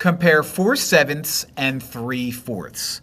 compare 4/7 and 3/4.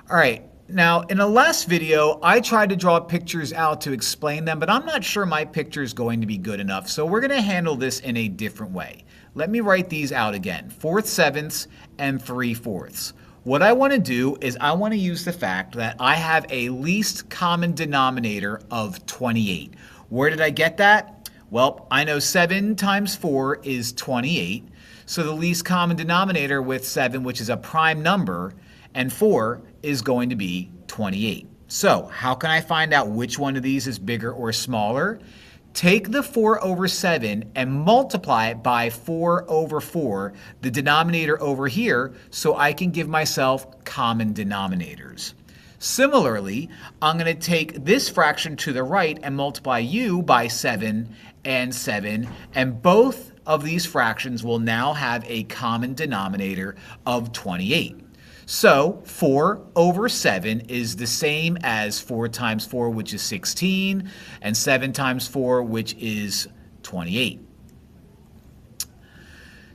All right, now in the last video, I tried to draw pictures out to explain them, but I'm not sure my picture is going to be good enough, so we're going to handle this in a different way. Let me write these out again, 4/7 and 3/4. What I want to do is I want to use the fact that I have a least common denominator of 28. Where did I get that? Well, I know 7 times 4 is 28. So the least common denominator with 7, which is a prime number, and 4 is going to be 28. So how can I find out which one of these is bigger or smaller? Take the 4/7 and multiply it by 4/4, the denominator over here, so I can give myself common denominators. Similarly, I'm going to take this fraction to the right and multiply u by 7 and 7, and both of these fractions will now have a common denominator of 28. So 4/7 is the same as 4 times 4, which is 16, and 7 times 4, which is 28.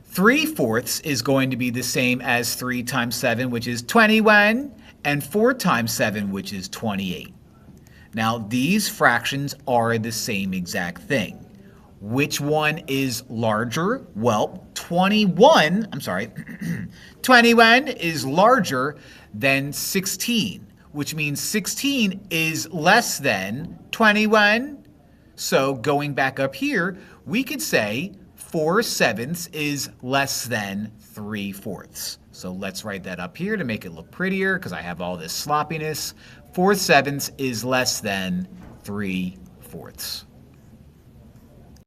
3/4 is going to be the same as 3 times 7, which is 21, and 4 times 7, which is 28. Now, these fractions are the same exact thing. Which one is larger? Well, 21 is larger than 16, which means 16 is less than 21. So going back up here, we could say 4/7 is less than 3/4. So let's write that up here to make it look prettier because I have all this sloppiness. 4/7 is less than 3/4.